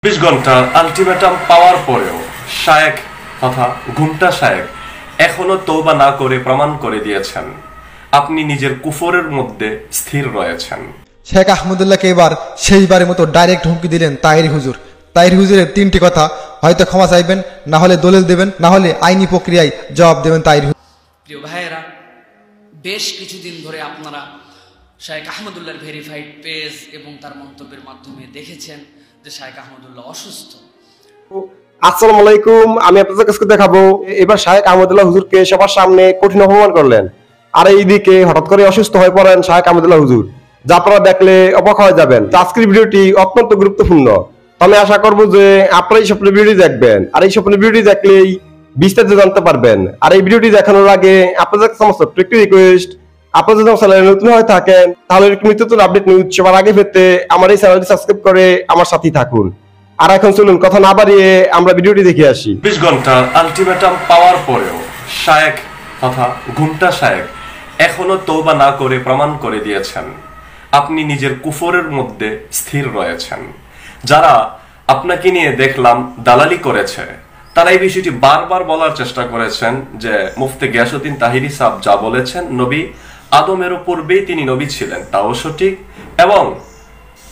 ২৪ ঘন্টা আলটিমেটাম পাওয়ার পরেও শায়েখ তথা ঘুমটা শায়েখ এখনো তওবা না করে প্রমাণ করে দিয়েছেন আপনি নিজের কুফরের মধ্যে স্থির রয়েছেন। শেখ আহমদুল্লাহকে এবার শেষবারের মতো ডাইরেক্ট হুমকি দিলেন তাহিরি হুজুর। তাহিরি হুজুরের তিনটি কথা, হয়তো ক্ষমা চাইবেন, না হলে দলিল দেবেন, না হলে আইনি প্রক্রিয়ায় জবাব দেবেন তাহিরি হুজুর। প্রিয় ভাইয়েরা, বেশ কিছুদিন ধরে আপনারা শেখ আহমদুল্লাহর ভেরিফাইড পেজ এবং তার মন্তব্যের মাধ্যমে দেখেছেন যে শেখ আহমদুল্লাহ অসুস্থ। আসসালামু আলাইকুম, আমি আপনাদের কাছে দেখাবো এবার শেখ আহমদুল্লাহ হুজুরকে সবার সামনে কঠিন অপমান করলেন, আর এইদিকে হঠাৎ করে অসুস্থ হয়ে পড়েন শেখ আহমদুল্লাহ হুজুর, যা আপনারা দেখলে অবাক হয়ে যাবেন। আজকের ভিডিওটি অত্যন্ত গুরুত্বপূর্ণ, আমি আশা করবো যে আপনারা এই স্বপ্নের ভিডিওটি দেখবেন, আর এই স্বপ্নের ভিডিওটি দেখলেই বিস্তারিত জানতে পারবেন। আর এই ভিডিওটি দেখানোর আগে আপনাদের সমস্ত একটি রিকোয়েস্ট, আপনারা যদি চ্যানেলে নতুন হয়ে থাকেন তাহলে নতুন আপডেট নিউজ সবার আগে পেতে আমার এই চ্যানেলটি সাবস্ক্রাইব করে আমার সাথেই থাকুন। আর এখন চলুন কথা না বাড়িয়ে আমরা ভিডিওটি দেখে আসি। ২৪ ঘন্টা আলটিমেটাম পাওয়ার পরেও শায়েখ তথা ঘুমটা শায়েখ এখনো তওবা না করে প্রমাণ করে দিয়েছেন আপনি নিজের কুফরের মধ্যে স্থির রয়েছেন। যারা আপনাকে নিয়ে দেখলাম দালালি করেছে তারা এই বিষয়টি বারবার বলার চেষ্টা করেছেন যে মুফতি গিয়াসউদ্দিন তাহিরি সাহেব যা বলেছেন নবী আদমের পূর্বেই তিনি নবী ছিলেন, তাও সঠিক, এবং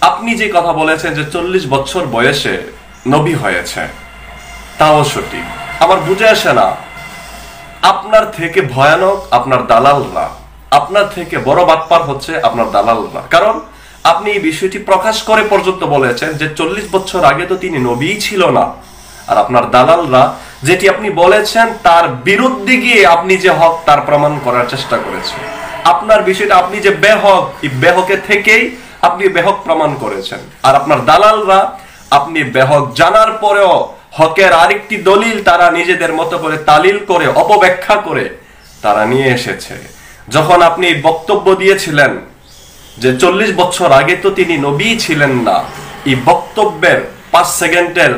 আপনি যে কথা বলেছেন যে 40 বছর বয়সে নবী হয়েছে, তাও সঠিক। আমার বুঝে আসে না, আপনার থেকে ভয়ানক আপনার দালালরা, আপনার থেকে বড় বাটপার হচ্ছে আপনার দালালরা। কারণ আপনি এই বিষয়টি প্রকাশ করে পর্যন্ত বলেছেন যে 40 বছর আগে তো তিনি নবীই ছিল না, আর আপনার দালালরা যেটি আপনি বলেছেন তার বিরুদ্ধে গিয়ে আপনি যে হক তার প্রমাণ করার চেষ্টা করেছেন। আপনার বিষয়টা আপনি যে বেহক, এই বেহকে থেকেই আপনি বেহক প্রমাণ করেছেন, আর আপনার দালালরা আপনি বেহক জানার পরেও হকের আরেকটি দলিল তারা নিজেদের মতো করে তালিল করে অপব্যাখ্যা করে তারা নিয়ে এসেছে। যখন আপনি বক্তব্য দিয়েছিলেন যে 40 বছর আগে তো তিনি নবী ছিলেন না, এই বক্তব্যের 5 সেকেন্ডের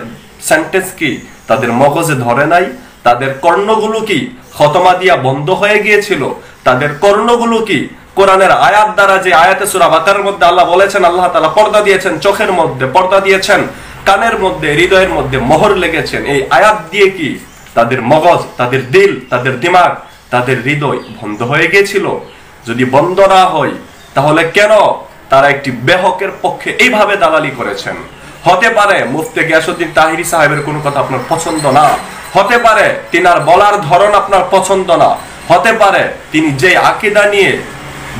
সেন্টেন্স কি তাদের মগজে ধরে নাই? তাদের কর্ণগুলো কি খতমা দিয়া বন্ধ হয়ে গিয়েছিল? তাদের কর্ণগুলো কি কোরআনের আয়াত দ্বারা, যে আয়াতে সূরা বাকারার মধ্যে আল্লাহ বলেছেন আল্লাহ তাআলা পর্দা দিয়েছেন, চোখের মধ্যে পর্দা দিয়েছেন, কানের মধ্যে হৃদয়ের মধ্যে মোহর লেগেছেন, এই আয়াত দিয়ে কি তাদের মগজ, তাদের দিল, তাদের দিমাগ, তাদের হৃদয় বন্ধ হয়ে গিয়েছিল? যদি বন্ধ না হয় তাহলে কেন তারা একটি বেহকের পক্ষে এইভাবে দালালি করেছেন? হতে পারে মুফতি গিয়াসউদ্দিন তাহিরি সাহেবের কোনো কথা আপনার পছন্দ না, হতে পারে তিনার বলার ধরন আপনার পছন্দ না, হতে পারে তিনি যে আকীদা নিয়ে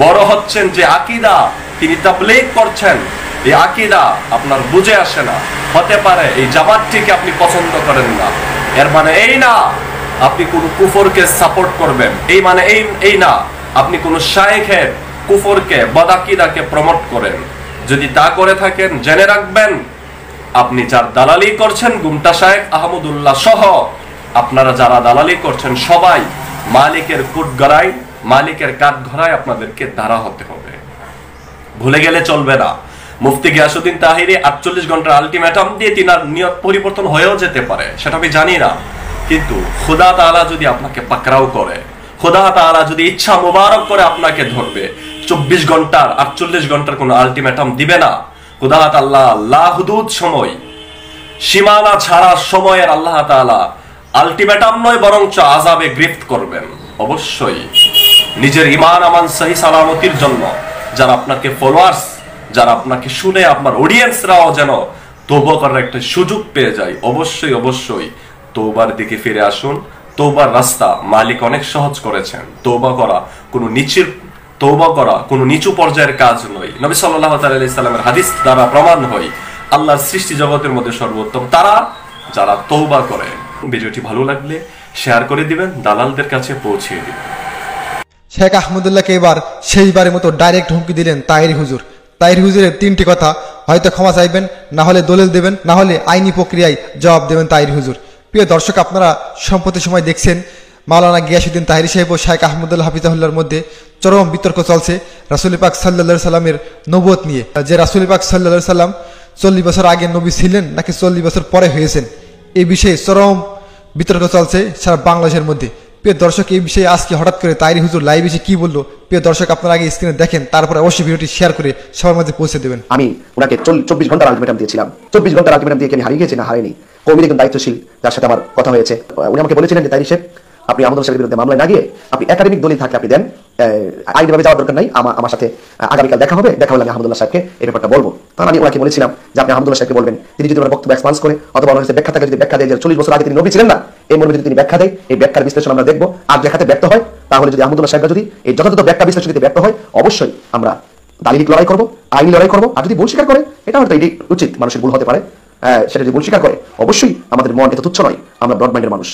বড় হচ্ছেন, যে আকীদা তিনি তাবলীগ করছেন, এই আকীদা আপনার বুঝে আসে না, হতে পারে এই জামাতটিকে আপনি পছন্দ করেন না। এর মানে এই না আপনি কোনো কুফরকে সাপোর্ট করবেন, এই মানে এই না আপনি কোনো শায়েখের কুফরকে, বদাকিদাকে প্রমোট করেন। যদি তা করে থাকেন জেনে রাখবেন আপনি যার দালালি করছেন গুমটা শায়েখ আহমদুল্লাহ সহ আপনারা যারা দালালি করছেন সবাই মালিকের কুটগড়ায়, মালিকের কাঠগড়ায় আপনাদেরকে দাঁড়া হতে হবে। ভুলে গেলে চলবে না, মুফতি গিয়াসউদ্দিন তাহিরি 48 ঘন্টার আলটিমেটাম দিয়ে তিনার নিয়ত পরিবর্তন হয়েও যেতে পারে, সেটা আমি জানি না, কিন্তু খোদা তাআলা যদি আপনাকে পাকড়াও করে, খোদা তাআলা যদি ইচ্ছা মোবারক করে আপনাকে ধরবে, 24 ঘন্টার 48 ঘন্টার কোনো আলটিমেটাম দিবে না। খোদা তাআলা লাহুদুদ সময়, সীমানা ছাড়া সময়ের আল্লাহ তাআলা আলটিমেটাম নয় বরঞ্চ আযাবে গ্রেফত করবেন। অবশ্যই নিজের ঈমান আমান সহি সালামতির জন্য যারা আপনাকে ফলোয়ার্স, যারা আপনাকে শুনে আপনার অডিয়েন্সরাও যেন তওবা করার একটা সুযোগ পেয়ে যায়, অবশ্যই অবশ্যই তওবার দিকে ফিরে আসুন। তওবার রাস্তা মালিক অনেক সহজ করেছেন। তওবা করা কোনো নিচু পর্যায়ের কাজ নয়। নবী সাল্লাল্লাহু আলাইহি সাল্লামের হাদিস দ্বারা প্রমাণ হয় আল্লাহর সৃষ্টি জগতের মধ্যে সর্বোত্তম তারা যারা তওবা করে। ভিডিওটি ভালো লাগলে শেয়ার করে দিবেন, দালালদের কাছে পৌঁছে দিবেন। শেখ আহমদুল্লাহকে এবার শেষবারের মতো ডাইরেক্ট হুমকি দিলেন তাহিরি হুজুর। তাহিরি হুজুরের তিনটি কথা, হয়তো ক্ষমা চাইবেন, না হলে দলিল দেবেন, না হলে আইনি প্রক্রিয়ায় জবাব দেবেন তাহিরি হুজুর। প্রিয় দর্শক, আপনারা সম্প্রতি সময় দেখছেন মাওলানা গিয়াসউদ্দিন তাহিরি সাহেব ও শেখ আহমদুল্লাহ হাফিজাহুল্লাহর মধ্যে চরম বিতর্ক চলছে রাসূল পাক সাল্লাল্লাহু আলাইহি সাল্লামের নবুয়ত নিয়ে, যে রাসূল পাক সাল্লাল্লাহু আলাইহি সাল্লাম 40 বছর আগে নবী ছিলেন নাকি 40 বছর পরে হয়েছেন, এই বিষয়ে চরম বিতর্ক চলছে সারা বাংলাদেশের মধ্যে। প্রিয় দর্শক, এই বিষয়ে আজকে হঠাৎ করে তাইরি হুজুর লাইভ এসে কি বললো, প্রিয় দর্শক আপনারা আগে স্ক্রিনে দেখেন, তারপরে অবশ্যই ভিডিওটি শেয়ার করে সবার মাঝে পৌঁছে দেবেন। আমি ওনাকে 24 ঘন্টার আলটিমেটাম দিয়েছিলাম। 24 ঘন্টার আলটিমেটাম দিয়ে কি আমি হারিয়ে গেছি? না, হারিনি। কমিটি একজন দায়িত্বশীল যার সাথে আমার কথা হয়েছে, উনি আমাকে বলেছিলেন যে তাইরি সাহেব, আপনি আমাদের সাথে বিরুদ্ধে মামলায় না গিয়ে আপনি একাডেমিক দলিল থাকলে আপনি দেন, আইনিভাবে যাওয়ার দরকার নাই, আমার সাথে আগামীকাল দেখা হবে, দেখা হলে আমি আহমদুল্লাহ সাহেবকে এই ব্যাপারটা বলবো। তখন আমি ওনাকে বলেছিলাম যে আপনি আহমদুল্লাহ সাহেবকে বলবেন, তিনি যদি ওনার বক্তব্য এক্সপান্স করে অথবা ওনার কাছে ব্যাখ্যা থাকে, যদি ব্যাখ্যা দেয় যে 40 বছর আগে তিনি নবী ছিলেন না, এই মর্মে যদি তিনি ব্যাখ্যা দেয়, এই ব্যাখ্যার বিশ্লেষণ আমরা দেখবো। আর দেখাতে ব্যর্থ হয়, তাহলে যদি আহমদুল্লাহ সাহেব যদি এই যথাযথ ব্যাখ্যা বিশ্লেষণ দিতে ব্যর্থ হয়, অবশ্যই আমরা দালিলিক লড়াই করবো, আইনি লড়াই করবো। আর যদি ভুল স্বীকার করে, এটা হয়তো এটি উচিত, মানুষের ভুল হতে পারে, সেটা যদি ভুল স্বীকার করে, অবশ্যই আমাদের মন এত তুচ্ছ নয়, আমরা ব্রড মাইন্ডের মানুষ।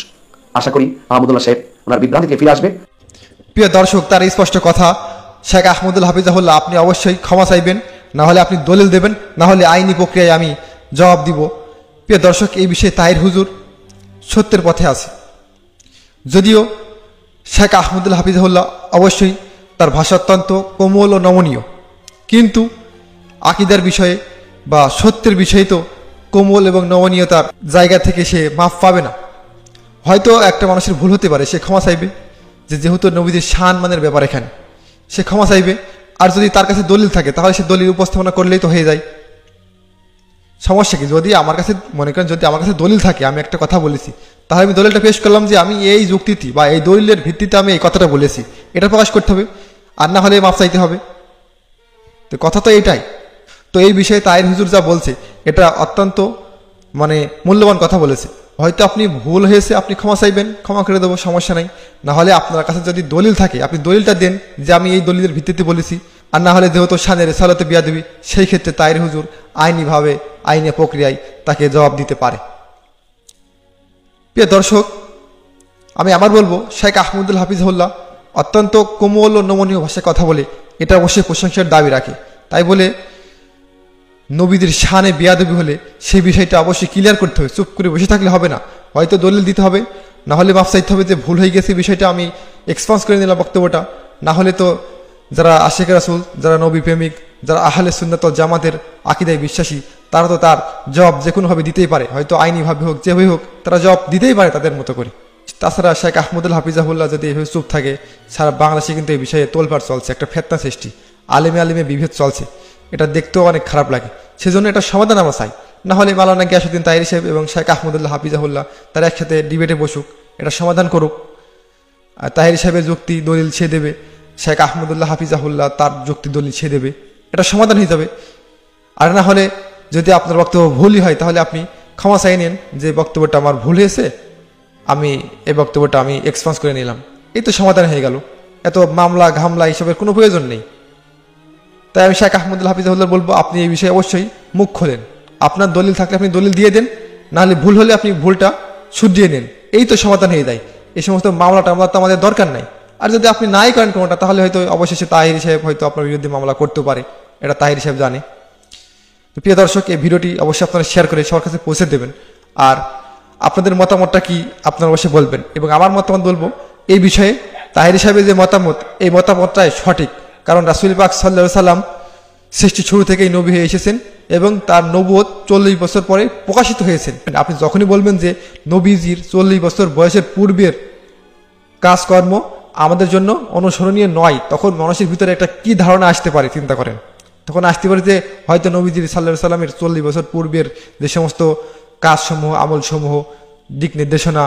আশা করি আহমদুল্লাহ সাহেব ওনার বিভ্রান্তি থেকে ফিরে আসবে। প্রিয় দর্শক, তার স্পষ্ট কথা, শেখ আহমদুল হাফিজাহুল্লাহ আপনি অবশ্যই ক্ষমা চাইবেন, না হলে আপনি দলিল দেবেন, না হলে আইনি প্রক্রিয়ায় আমি জবাব দিব। প্রিয় দর্শক, এই বিষয়ে তাহির হুজুর সত্যের পথে আছে। যদিও শেখ আহমদুল হাফিজাহুল্লাহ অবশ্যই তার ভাষা অত্যন্ত কোমল ও নমনীয়, কিন্তু আকিদার বিষয়ে বা সত্যের বিষয়ে তো কোমল এবং নমনীয়তার জায়গা থেকে সে মাফ পাবে না। হয়তো একটা মানুষের ভুল হতে পারে, সে ক্ষমা চাইবে, যেহেতু নবীদের শান মানের ব্যাপার এখানে, সে ক্ষমা চাইবে। আর যদি তার কাছে দলিল থাকে, তাহলে সে দলিল উপস্থাপনা করলেই তো হয়ে যায়। সমস্যা কি? যদি আমার কাছে মনে করেন, যদি আমার কাছে দলিল থাকে, আমি একটা কথা বলেছি, তাহলে আমি দলিলটা পেশ করলাম যে আমি এই যুক্তিতে বা এই দলিলের ভিত্তিতে আমি এই কথাটা বলেছি, এটা প্রকাশ করতে হবে, আর না হলে মাফ চাইতে হবে। তো কথা তো এইটাই। তো এই বিষয়ে তাহির হুজুর যা বলছে, এটা অত্যন্ত মূল্যবান কথা বলেছে। হয়তো আপনি ভুল হয়েছে, আপনি ক্ষমা চাইবেন, ক্ষমা করে দেবো, সমস্যা নাই। না হলে আপনার কাছে যদি দলিল থাকে, আপনি দলিলটা দেন যে আমি এই দলিলের ভিত্তিতে বলেছি। আর না হলে যেহেতু শানের রিসালাতে বিয়াদবি, সেই ক্ষেত্রে তাহির হুজুর আইনিভাবে আইনি প্রক্রিয়ায় তাকে জবাব দিতে পারে। প্রিয় দর্শক, আমি আবার বলবো, শেখ আহমদুল হাফিজাহুল্লাহ অত্যন্ত কোমল ও নমনীয় ভাষায় কথা বলে, এটা অবশ্যই প্রশংসার দাবি রাখে। তাই বলে নবীদের শানে বেয়াদবি হলে সেই বিষয়টা অবশ্যই ক্লিয়ার করতে হবে, চুপ করে বসে থাকলে হবে না। হয়তো দলিল দিতে হবে, না হলে মাফ চাইতে হবে যে ভুল হয়ে গেছে, বিষয়টা আমি এক্সপান্স করে নিলাম বক্তব্যটা। না হলে তো যারা আশিক রাসূল, যারা নবী প্রেমিক, যারা আহলে সুন্নাত ওয়াল জামাতের আকীদায় বিশ্বাসী, তারা তো তার জবাব যে কোনোভাবে দিতেই পারে, হয়তো আইনিভাবে হোক, যেভাবে হোক, তারা জবাব দিতেই পারে তাদের মতো করে। তাছাড়া শেখ আহমদুল হাফিজাহুল্লাহ যদি এভাবে চুপ থাকে, সারা বাংলাদেশে কিন্তু এই বিষয়ে তোলপাড় চলছে, একটা ফেতনা সৃষ্টি, আলেমে বিভেদ চলছে, এটা দেখতেও অনেক খারাপ লাগে। সেজন্য এটা সমাধান আমরা চাই। না হলে মাওলানা গিয়াসউদ্দিন তাহিরি সাহেব এবং শেখ আহমদুল্লাহ হাফিজাহুল্লাহ তারা একসাথে ডিবেটে বসুক, এটা সমাধান করুক। আর তাহিরি সাহেবের যুক্তি দলিল সে দেবে, শেখ আহমদুল্লাহ হাফিজাহুল্লাহ তার যুক্তি দলিল সে দেবে, এটা সমাধান হয়ে যাবে। আর না হলে যদি আপনার বক্তব্য ভুলই হয়, তাহলে আপনি ক্ষমা চাই নেন যে বক্তব্যটা আমার ভুল হয়েছে, আমি এই বক্তব্যটা আমি এক্সপান্স করে নিলাম, এই তো সমাধান হয়ে গেল। এত মামলা ঘামলা এইসবের কোনো প্রয়োজন নেই। তাই আমি শেখ আহমদুল হাফিজাহুল্লাহ বলবো, আপনি এই বিষয়ে অবশ্যই মুখ খোলেন, আপনার দলিল থাকলে আপনি দলিল দিয়ে দেন, নাহলে ভুল হলে আপনি ভুলটা শুধরিয়ে নেন, এই তো সমাধান হয়ে যায়। এই সমস্ত মামলা টামলা তো আমাদের দরকার নাই। আর যদি আপনি নাই করেন কোনোটা, তাহলে হয়তো অবশেষে তাহিরি সাহেব হয়তো আপনার বিরুদ্ধে মামলা করতেও পারে, এটা তাহিরি সাহেব জানে। তো প্রিয় দর্শক, এই ভিডিওটি অবশ্যই আপনারা শেয়ার করে সবার কাছে পৌঁছে দেবেন। আর আপনাদের মতামতটা কি আপনারা অবশ্যই বলবেন, এবং আমার মতামত বলবো এই বিষয়ে। তাহিরি সাহেবের যে মতামত, এই মতামতটাই সঠিক, কারণ রাসূল পাক সাল্লাল্লাহু আলাইহি সাল্লাম সৃষ্টি শুরু থেকেই নবী হয়ে এসেছেন এবং তার নবুয়ত 40 বছর পরে প্রকাশিত হয়েছেন। আপনি যখনই বলবেন যে নবীজির 40 বছর বয়সের পূর্বের কাজকর্ম আমাদের জন্য অনুসরণীয় নয়, তখন মানুষের ভিতরে একটা কি ধারণা আসতে পারে চিন্তা করেন। তখন আসতে পারে যে হয়তো নবীজির সাল্লাল্লাহু আলাইহি সাল্লামের 40 বছর পূর্বের যে সমস্ত কাজসমূহ, আমলসমূহ, দিক নির্দেশনা,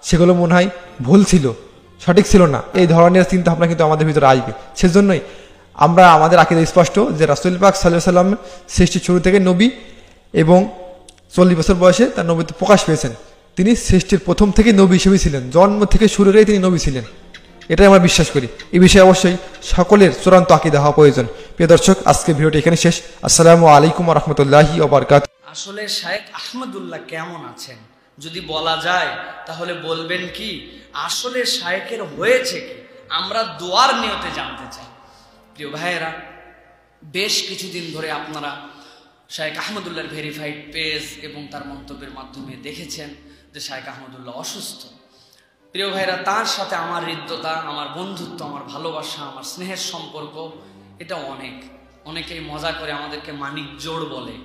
সেগুলো মনে হয় ভুল ছিল, সঠিক ছিল না, এই ধরনের চিন্তা ভাবনা কিন্তু আমাদের ভিতরে আসবে। সেজন্যই আমরা আমাদের আকীদা স্পষ্ট যে রাসূল পাক সাল্লাল্লাহু আলাইহি সাল্লাম সৃষ্টি শুরু থেকে নবী এবং 40 বছর বয়সে তার নবীত্ব প্রকাশ পেয়েছেন। তিনি সৃষ্টির প্রথম থেকে নবী হিসেবে ছিলেন, জন্ম থেকে শুরু করেই তিনি নবী ছিলেন, এটাই আমরা বিশ্বাস করি। এই বিষয়ে অবশ্যই সকলের চূড়ান্ত আকীদা হওয়া প্রয়োজন। প্রিয় দর্শক, আজকে ভিডিওটি এখানে শেষ। আসসালামু আলাইকুম ওয়া রাহমাতুল্লাহি ওয়া বারাকাতুহু। আসলে শায়েখ আহমদুল্লাহ কেমন আছেন যদি বলা যায়, তাহলে বলবেন কি আসলে শায়েখের হয়েছে কি? আমরা দোয়ার নিয়তে জানতে চাই। প্রিয় ভাইয়েরা, বেশ কিছুদিন ধরে আপনারা শায়েখ আহমদুল্লাহর ভেরিফাইড পেজ এবং তার মন্তব্যের মাধ্যমে দেখেছেন যে শায়েখ আহমদুল্লাহ অসুস্থ। প্রিয় ভাইরা, তার সাথে আমার হৃদ্যতা, আমার বন্ধুত্ব, আমার ভালোবাসা, আমার স্নেহের সম্পর্ক, এটা অনেকেই মজা করে আমাদেরকে মানিক জোড় বলে।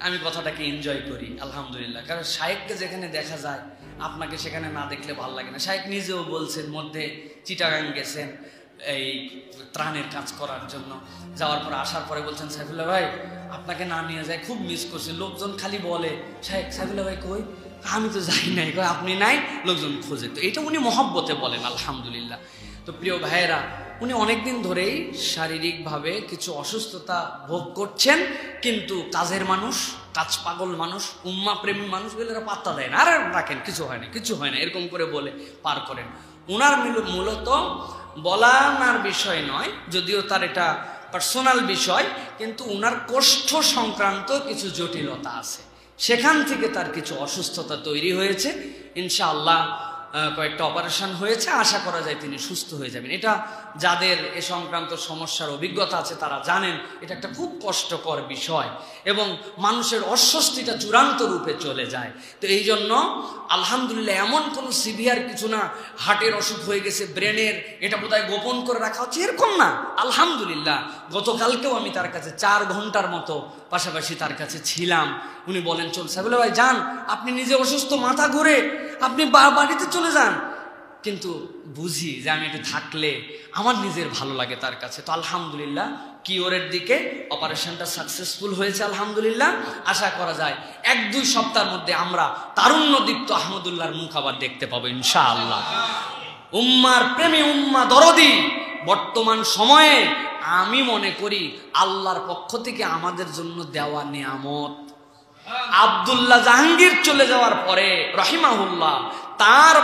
আমি কথাটাকে এনজয় করি আলহামদুলিল্লাহ, কারণ শায়েখকে যেখানে দেখা যায় আপনাকে সেখানে না দেখলে ভালো লাগে না। শায়েখ নিজেও বলছেন, মধ্যে চিটাগাং গেছেন এই ত্রাণের কাজ করার জন্য, যাওয়ার পর আসার পরে বলছেন, সাইফুল্লাহ ভাই আপনাকে না নিয়ে যায়, খুব মিস করছি, লোকজন খালি বলে সাইফুল্লাহ ভাই কই, আমি তো যাই নাই, কই আপনি নাই, লোকজন খোঁজে। তো এটা উনি মহব্বতে বলেন, আলহামদুলিল্লাহ। তো প্রিয় ভাইয়েরা, উনি অনেকদিন ধরেই শারীরিকভাবে কিছু অসুস্থতা ভোগ করছেন, কিন্তু কাজের মানুষ, কাজ পাগল মানুষ, উম্মা প্রেমী মানুষ বলে পাত্তা দেয় না, আর রাখেন কিছু হয় না, কিছু হয় না, এরকম করে বলে পার করেন। উনার মূলত বলার বিষয় নয়, যদিও তার এটা পার্সোনাল বিষয়, কিন্তু উনার কোষ্ঠ সংক্রান্ত কিছু জটিলতা আছে, সেখান থেকে তার কিছু অসুস্থতা তৈরি হয়েছে। ইনশাআল্লাহ কয়েকটা অপারেশন হয়েছে, আশা করা যায় তিনি সুস্থ হয়ে যাবেন। এটা যাদের এ সংক্রান্ত সমস্যার অভিজ্ঞতা আছে তারা জানেন এটা একটা খুব কষ্টকর বিষয় এবং মানুষের অস্বস্তিটা চূড়ান্ত রূপে চলে যায়। তো এই জন্য আলহামদুলিল্লাহ এমন কোনো সিভিয়ার কিছু না, হার্টের অসুখ হয়ে গেছে, ব্রেনের, এটা বোধহয় গোপন করে রাখা হচ্ছে, এরকম না। আলহামদুলিল্লাহ গতকালকেও আমি তার কাছে 4 ঘন্টার মতো পাশাপাশি তার কাছে ছিলাম। উনি বলেন, চল সাইফুল্লাহ ভাই যান, আপনি নিজে অসুস্থ, মাথা ঘুরে, আপনি বাড়িতে চলে যান। কিন্তু বুঝি যে আমি এটা থাকলে আমার নিজের ভালো লাগে তার কাছে। তো আলহামদুলিল্লাহ কিওরের দিকে অপারেশনটা সাকসেসফুল হয়েছে আলহামদুলিল্লাহ। আশা করা যায় 1-2 সপ্তাহের মধ্যে আমরা তারুণ্যদীপ্ত আহমদুল্লাহর মুখ আবার দেখতে পাবো ইনশাআল্লাহ। উম্মার প্রেমী, উম্মা দরদি, বর্তমান সময়ে আমি মনে করি আল্লাহর পক্ষ থেকে আমাদের জন্য দেওয়া নিয়ামত। আব্দুল্লাহ জাহাঙ্গীর চলে যাওয়ার পরে রহিমাহুল্লাহ তার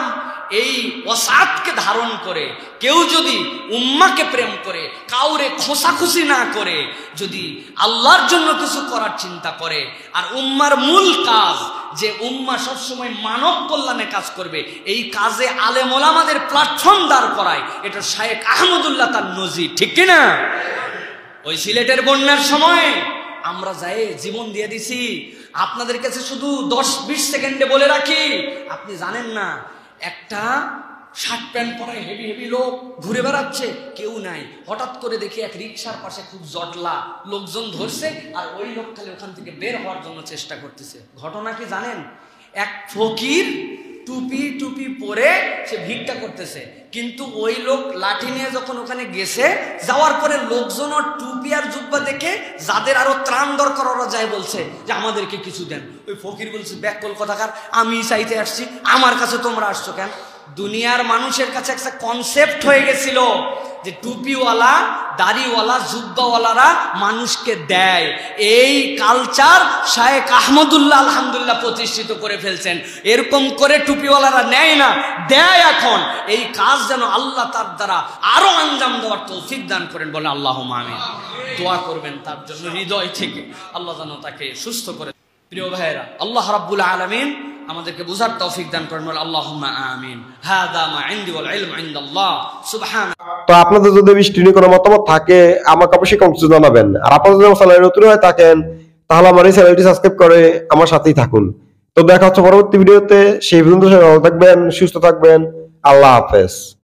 এই ওয়াসাতকে ধারণ করে কেউ যদি উম্মাকে প্রেম করে, কাউরে খোসাখুসি না করে, যদি আল্লাহর জন্য কিছু করার চিন্তা করে, আর উম্মার মূল কাজ যে উম্মা সবসময় মানব কল্যাণে কাজ করবে, এই কাজে আলেম ওলামাদের প্ল্যাটফর্ম দাঁড় করায়, এটা শায়েখ আহমদুল্লাহ তার নজির, ঠিক কিনা? ওই সিলেটের বন্যার সময় আমরা যাই জীবন দিয়ে দিছি। আপনাদের কাছে শুধু 10-20 সেকেন্ডে বলে রাখি, আপনি জানেন না, একটা শার্ট প্যান্ট পরে হেভি হেভি লোক ঘুরে বেড়াচ্ছে, কেউ নাই। হঠাৎ করে দেখি এক রিক্সার পাশে খুব জটলা, লোকজন ধরছে, আর ওই লোক খালি ওখান থেকে বের হওয়ার জন্য চেষ্টা করতেছে। ঘটনা কি জানেন? এক ফকির টুপি পরে সে ভিক্ষা করতেছে, কিন্তু ওই লোক লাঠি নিয়ে যখন ওখানে গেছে, যাওয়ার পরে লোকজন ওর টুপি আর জুব্বা দেখে যাদের আরো ত্রাণ দরকার ওরা যায় বলছে যে আমাদেরকে কিছু দেন। ওই ফকির বলছে, ব্যাককল কথাকার, আমি চাইতে আসছি, আমার কাছে তোমরা আসছো কেন? দুনিয়ার মানুষের কাছে একটা কনসেপ্ট হয়ে গেছিল যে টুপিওয়ালা, দাড়িওয়ালা, জুব্বাওয়ালারা মানুষকে দেয়। এই কালচার শায়েখ আহমদুল্লাহ আলহামদুলিল্লাহ প্রতিষ্ঠিত করে ফেলছেন। এরকম করে টুপিওয়ালারা নেয় না, দেয়। এখন এই কাজ যেন আল্লাহ তার দ্বারা আরো আঞ্জাম দেওয়ার তৌফিক দান করেন, বলে আল্লাহুম্মা আমিন। দোয়া করবেন তার জন্য হৃদয় থেকে, আল্লাহ যেন তাকে সুস্থ করে। প্রিয় ভাইয়েরা, আল্লাহ রাব্বুল আলামিন আমাদেরকে বুঝার তৌফিক দান করেন, বলে আল্লাহুম্মা আমিন। হাদা মা ইনদি ওয়াল ইলমু ইনদাল্লাহ সুবহানাহু। তো আপনাদের যদি বৃষ্টি নিয়ে কোনো মতামত থাকে আমাকে অবশ্যই কমেন্টে জানাবেন। আর আপনারা যদি আমার চ্যানেলে নতুন হয়ে থাকেন তাহলে আমার এই চ্যানেলটি সাবস্ক্রাইব করে আমার সাথেই থাকুন। তো দেখা হচ্ছে পরবর্তী ভিডিওতে। সেই পর্যন্ত সবাই ভালো থাকবেন, সুস্থ থাকবেন। আল্লাহ হাফেজ।